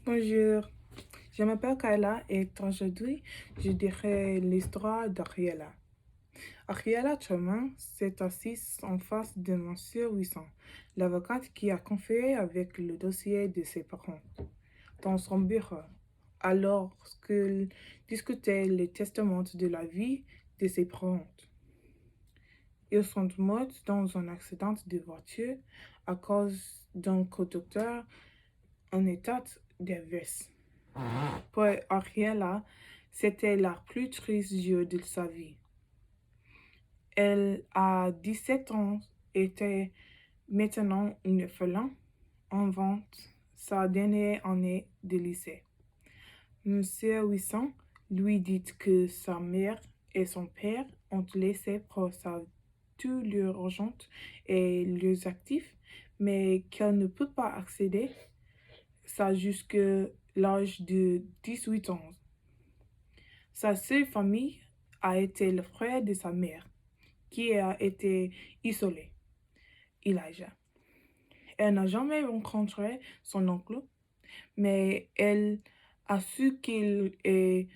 Bonjour, je m'appelle Kayla et aujourd'hui, je dirai l'histoire d'Ariella. Ariella Truman s'est assise en face de Monsieur Wilson, l'avocate qui a confié avec le dossier de ses parents, dans son bureau, alors qu'il discutait le testament de la vie de ses parents. Ils sont morts dans un accident de voiture à cause d'un conducteur en état d'ivresse. Pour Ariella, c'était la plus triste jour de sa vie. Elle a 17 ans et était maintenant une orphelin en vente sa dernière année de lycée. Monsieur Wilson lui dit que sa mère et son père ont laissé pour ça tout leur argent et leurs actifs, mais qu'elle ne peut pas accéder à ça jusqu'à l'âge de 18 ans. Sa seule famille a été le frère de sa mère, qui a été isolé, Elijah. Elle n'a jamais rencontré son oncle, mais elle a su qu'il est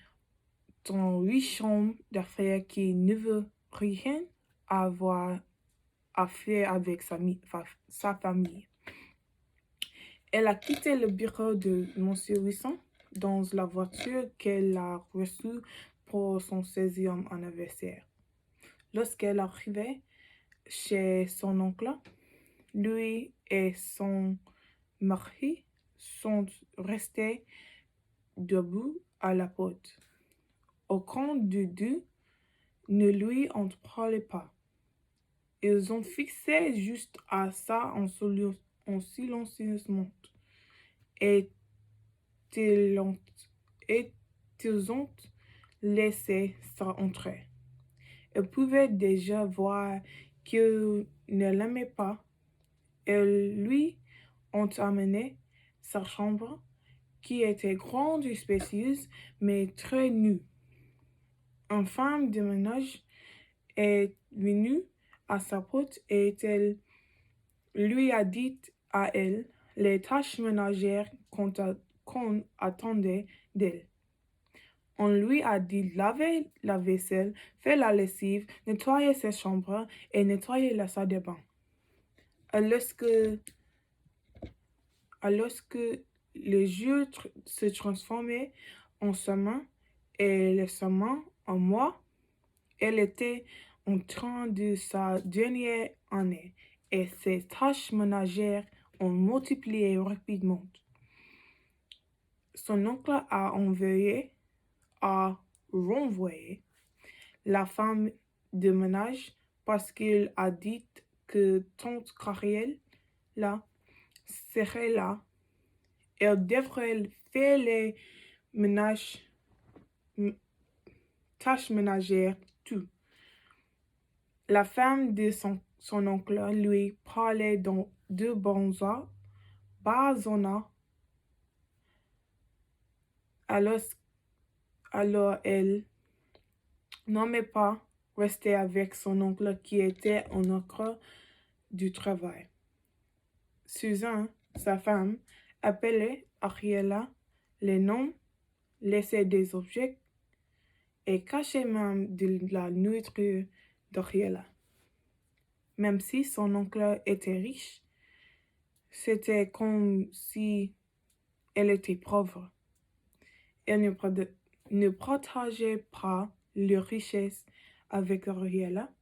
un riche homme d'affaires qui ne veut rien avoir à faire avec sa famille. Elle a quitté le bureau de Monsieur Wilson dans la voiture qu'elle a reçue pour son 16e anniversaire. Lorsqu'elle arrivait chez son oncle, lui et son mari sont restés debout à la porte. Aucun des deux ne lui en parlait pas. Ils ont fixé juste à ça en silencieusement. Et ils ont laissé ça entrer. Elle pouvait déjà voir qu'il ne l'aimait pas. Elle lui ont amené sa chambre, qui était grande et spacieuse, mais très nue. Une femme de ménage est venue à sa porte et elle lui a dit à elle les tâches ménagères qu'on attendait d'elle. On lui a dit laver la vaisselle, faire la lessive, nettoyer ses chambres et nettoyer la salle de bain. Alors que le jour se transformait en semaine et le semaine en mois, elle était en train de sa dernière année et ses tâches ménagères ont multiplié rapidement. Son oncle a renvoyé la femme de ménage parce qu'il a dit que tante Cariel là serait là. Elle devrait faire les tâches ménagères tout. La femme de son oncle lui parlait de Bazona. Alors, alors elle n'aimait pas rester avec son oncle qui était un ocre du travail. Susan, sa femme, appelait Ariella les noms, laissait des objets et cachait même de la nourriture d'Ariella. Même si son oncle était riche, c'était comme si elle était pauvre. Elle ne partageait pas leurs richesses avec Ariella.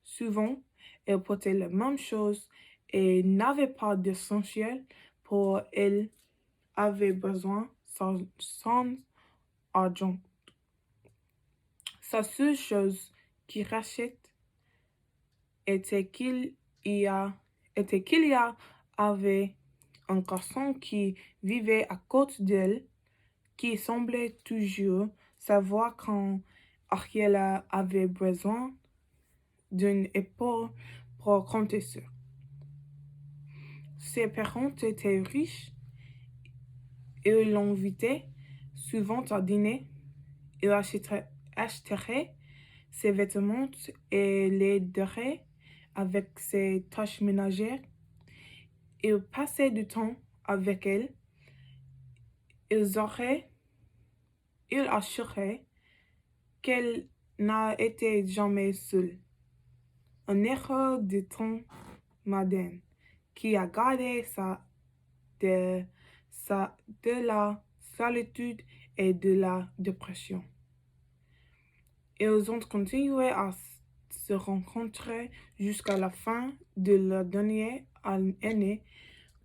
Souvent, elle portait la même chose et n'avait pas d'essentiel pour elle avait besoin sans argent. Sa seule chose qui rachète était avait un garçon qui vivait à côté d'elle, qui semblait toujours savoir quand Ariella avait besoin d'une épaule pour compter sur. Ses parents étaient riches. Ils l'invitaient souvent à dîner. Il achèterait ses vêtements et l'aiderait avec ses tâches ménagères. Il passait du temps avec elle il assurait qu'elle n'a été jamais seule. Un écho de temps moderne qui a gardé de la solitude et de la dépression. Ils ont continué à se rencontrer jusqu'à la fin de la dernière année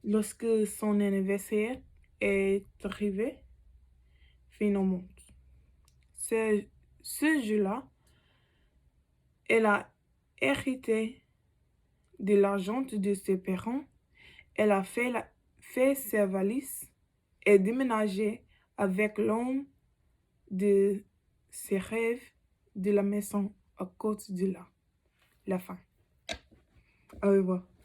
lorsque son anniversaire est arrivé finalement. Ce jour-là, elle a hérité de l'argent de ses parents. Elle a fait ses valises et déménagé avec l'homme de ses rêves de la maison à côté de la fin. Au revoir.